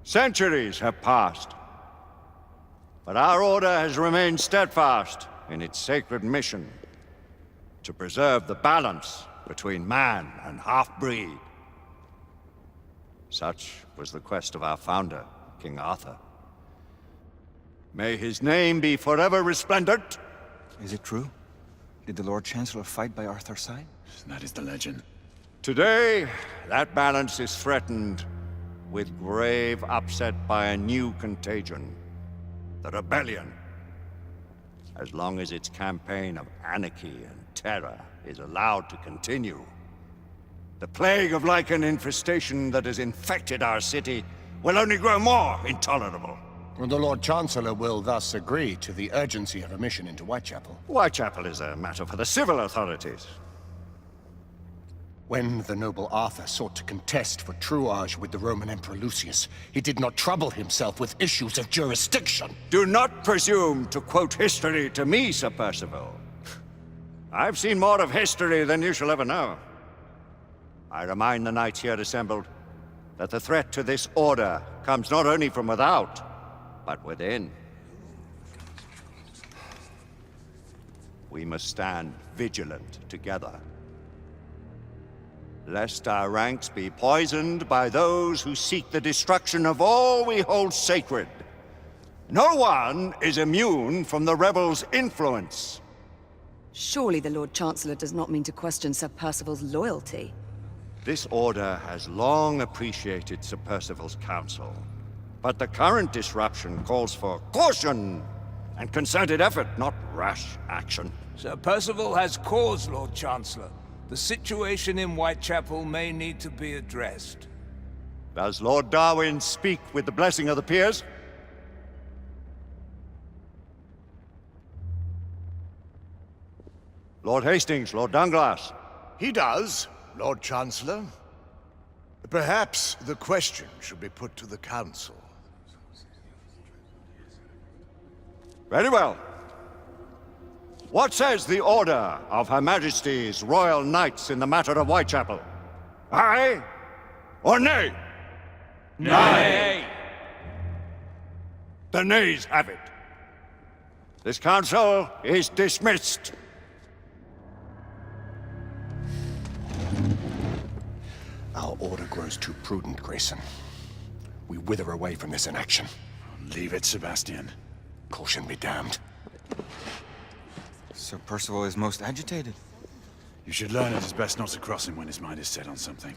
Centuries have passed, but our order has remained steadfast in its sacred mission to preserve the balance between man and half-breed. Such was the quest of our founder, King Arthur. May his name be forever resplendent. Is it true? Did the Lord Chancellor fight by Arthur's side? That is the legend. Today, that balance is threatened with grave upset by a new contagion. The rebellion. As long as its campaign of anarchy and terror is allowed to continue, the plague of lichen infestation that has infected our city will only grow more intolerable. And the Lord Chancellor will thus agree to the urgency of a mission into Whitechapel. Whitechapel is a matter for the civil authorities. When the noble Arthur sought to contest for truage with the Roman Emperor Lucius, he did not trouble himself with issues of jurisdiction. Do not presume to quote history to me, Sir Percival. I've seen more of history than you shall ever know. I remind the knights here assembled that the threat to this order comes not only from without, but within. We must stand vigilant together, lest our ranks be poisoned by those who seek the destruction of all we hold sacred. No one is immune from the rebels' influence. Surely the Lord Chancellor does not mean to question Sir Percival's loyalty. This order has long appreciated Sir Percival's counsel, but the current disruption calls for caution and concerted effort, not rash action. Sir Percival has cause, Lord Chancellor. The situation in Whitechapel may need to be addressed. Does Lord Darwin speak with the blessing of the peers? Lord Hastings, Lord Dunglass. He does, Lord Chancellor. Perhaps the question should be put to the Council. Very well. What says the Order of Her Majesty's Royal Knights in the matter of Whitechapel? Aye or nay? Nay! The nays have it. This council is dismissed. Our order grows too prudent, Grayson. We wither away from this inaction. Leave it, Sebastian. Caution be damned. Sir Percival is most agitated. You should learn it is best not to cross him when his mind is set on something.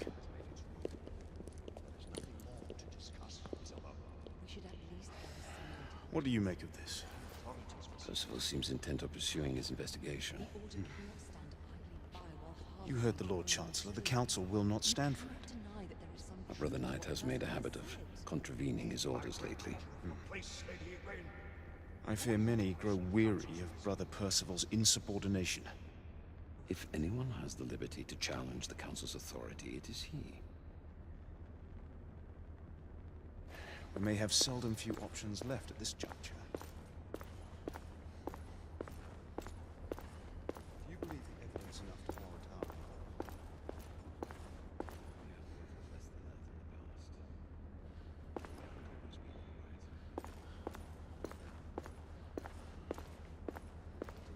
What do you make of this? Percival seems intent on pursuing his investigation. You heard the Lord Chancellor. The Council will not stand for it. My brother Knight has made a habit of contravening his orders lately. I fear many grow weary of Brother Percival's insubordination. If anyone has the liberty to challenge the Council's authority, it is he. We may have seldom few options left at this juncture. Do you believe the evidence enough to warrant our...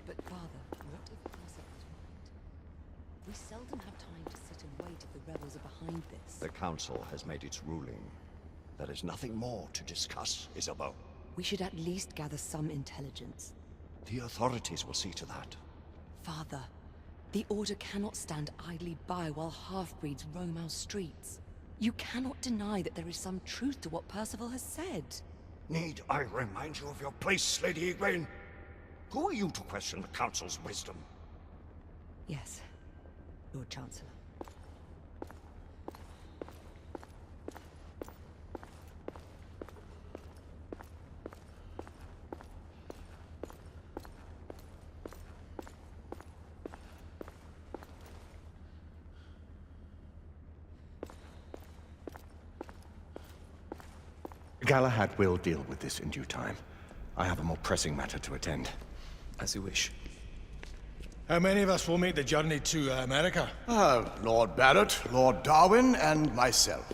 But Father, what if Percival's right? We seldom have time to sit and wait if the rebels are behind this. The Council has made its ruling. There is nothing more to discuss, Isabeau. We should at least gather some intelligence. The authorities will see to that. Father, the Order cannot stand idly by while half-breeds roam our streets. You cannot deny that there is some truth to what Percival has said. Need I remind you of your place, Lady Egwene? Who are you to question the Council's wisdom? Yes, Lord Chancellor. Galahad will deal with this in due time. I have a more pressing matter to attend. As you wish. How many of us will make the journey to America? Lord Barrett, Lord Darwin, and myself.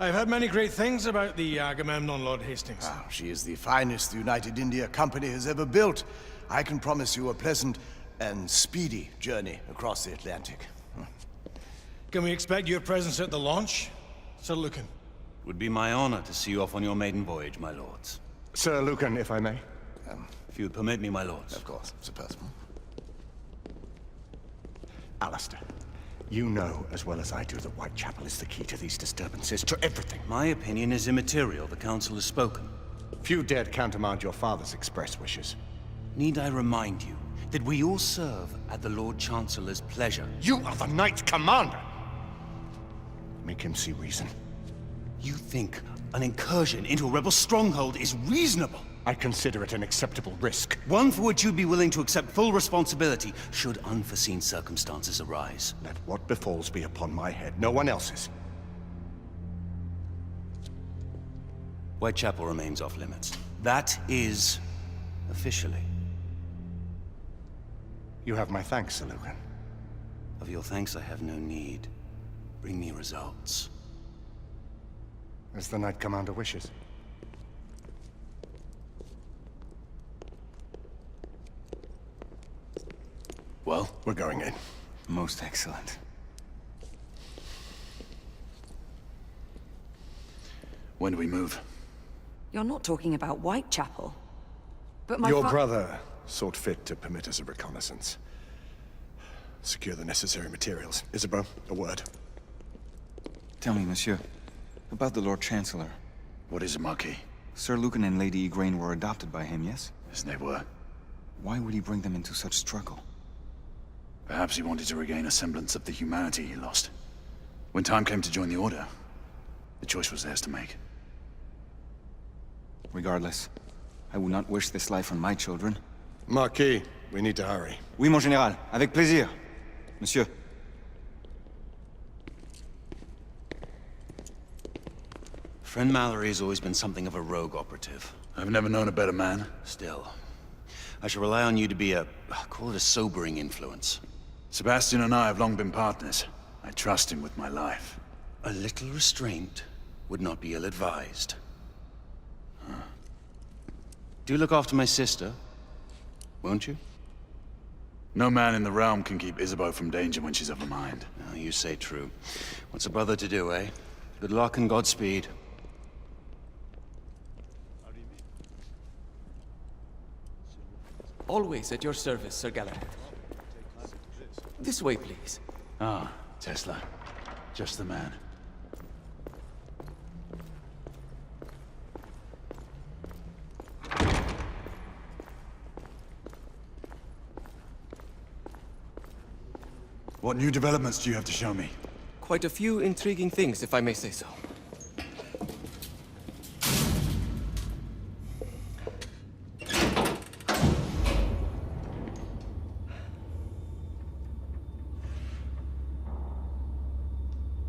I've heard many great things about the Agamemnon, Lord Hastings. Ah, she is the finest the United India Company has ever built. I can promise you a pleasant and speedy journey across the Atlantic. Can we expect your presence at the launch, Sir Lucan? Would be my honor to see you off on your maiden voyage, my lords. Sir Lucan, if I may. If you would permit me, my lords. Of course, Sir Percival. Alistair, you know as well as I do that Whitechapel is the key to these disturbances, to everything. My opinion is immaterial. The council has spoken. Few dared countermand your father's express wishes. Need I remind you that we all serve at the Lord Chancellor's pleasure? You are the Knight Commander! Make him see reason. You think an incursion into a rebel stronghold is reasonable? I consider it an acceptable risk. One for which you'd be willing to accept full responsibility should unforeseen circumstances arise. Let what befalls be upon my head, no one else's. Whitechapel remains off limits. That is officially. You have my thanks, Sir Lucan. Of your thanks I have no need. Bring me results. As the Knight Commander wishes. Well, We're going in. Most excellent. when do we move? You're not talking about Whitechapel. But my Your brother sought fit to permit us a reconnaissance. Secure the necessary materials. Isabeau, a word. Tell me, monsieur, about the Lord Chancellor. What is it, Marquis? Sir Lucan and Lady Igraine were adopted by him, yes? Yes, they were. Why would he bring them into such struggle? Perhaps he wanted to regain a semblance of the humanity he lost. When time came to join the Order, the choice was theirs to make. Regardless, I would not wish this life on my children. Marquis, we need to hurry. Oui, mon général. Avec plaisir. Monsieur. Friend Mallory has always been something of a rogue operative. I've never known a better man. Still, I shall rely on you to be call it a sobering influence. Sebastian and I have long been partners. I trust him with my life. A little restraint would not be ill-advised. Do look after my sister, won't you? No man in the realm can keep Isabeau from danger when she's of a mind. Oh, you say true. What's a brother to do, eh? Good luck and Godspeed. Always at your service, Sir Galahad. This way, please. Ah, Tesla. Just the man. What new developments do you have to show me? Quite a few intriguing things, if I may say so.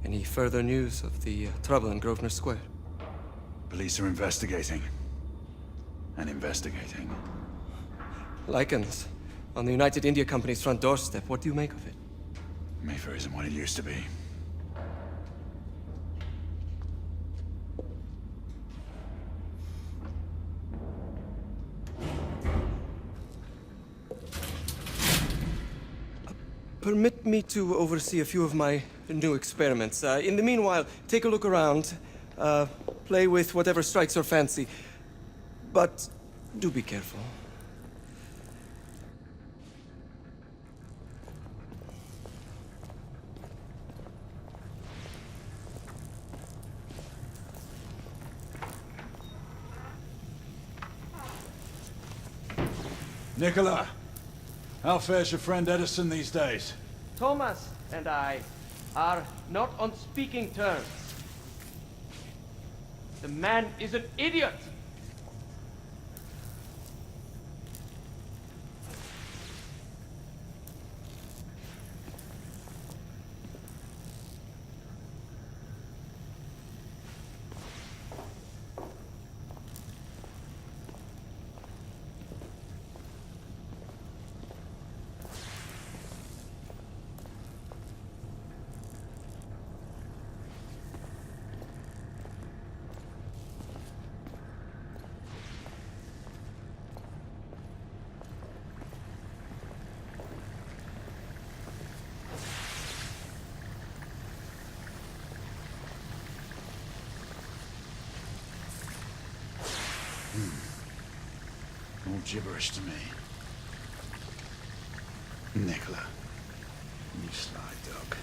Any further news of the trouble in Grosvenor Square? Police are investigating. And investigating. Lycans, on the United India Company's front doorstep. What do you make of it? Mayfair isn't what it used to be. Permit me to oversee a few of my new experiments. In the meanwhile, take a look around. Play with whatever strikes your fancy. But do be careful. Nicola, how fares your friend Edison these days? Thomas and I are not on speaking terms. The man is an idiot! gibberish to me. Nicola, you sly dog.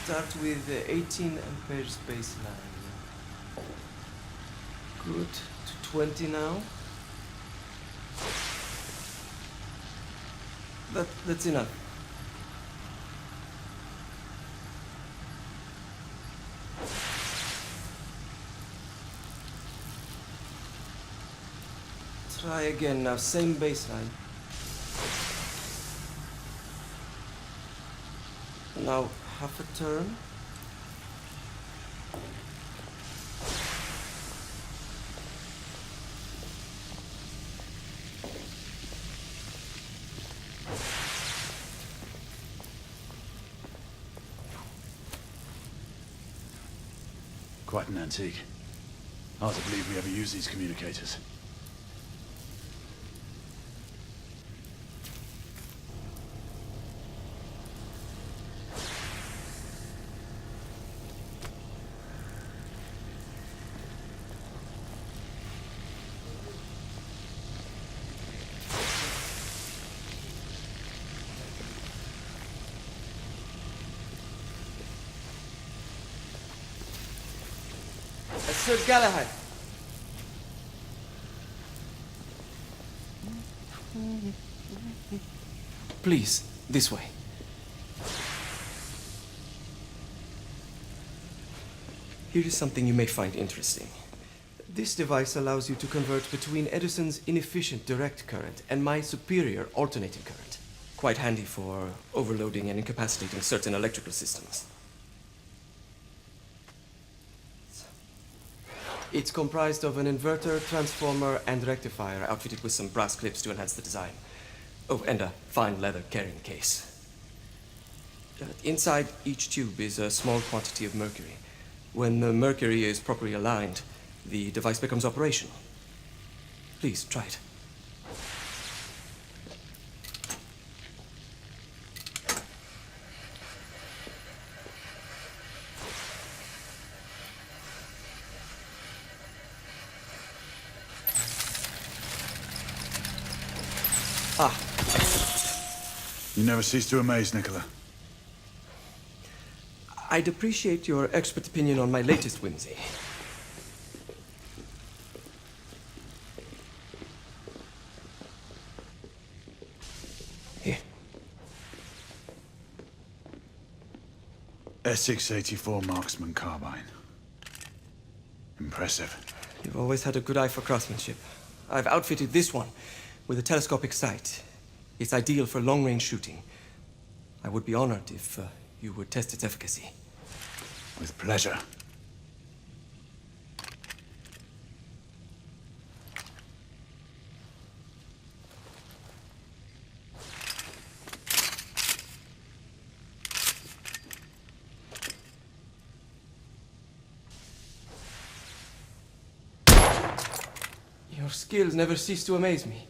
Start with 18 amperes baseline. Good. To 20 now. That's enough. Try again now, same baseline. Now, half a turn. Quite an antique. Hard to believe we ever use these communicators. Sir Galahad. Please, this way. Here is something you may find interesting. This device allows you to convert between Edison's inefficient direct current and my superior alternating current. Quite handy for overloading and incapacitating certain electrical systems. It's comprised of an inverter, transformer, and rectifier outfitted with some brass clips to enhance the design. Oh, and a fine leather carrying case. Inside each tube is a small quantity of mercury. When the mercury is properly aligned, the device becomes operational. Please, try it. Ah. You never cease to amaze, Nicola. I'd appreciate your expert opinion on my latest whimsy. Here. Essex 84 Marksman Carbine. Impressive. You've always had a good eye for craftsmanship. I've outfitted this one with a telescopic sight. It's ideal for long-range shooting. I would be honored if you would test its efficacy. With pleasure. Your skills never cease to amaze me.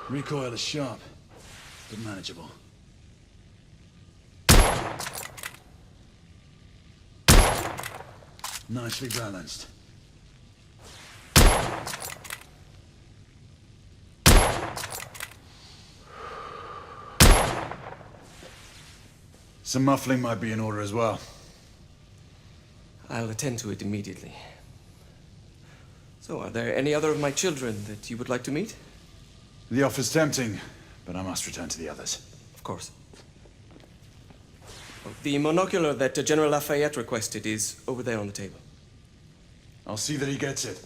Recoil is sharp, but manageable. Nicely balanced. Some muffling might be in order as well. I'll attend to it immediately. So, are there any other of my children that you would like to meet? The offer's tempting, but I must return to the others. Of course. The monocular that General Lafayette requested is over there on the table. I'll see that he gets it.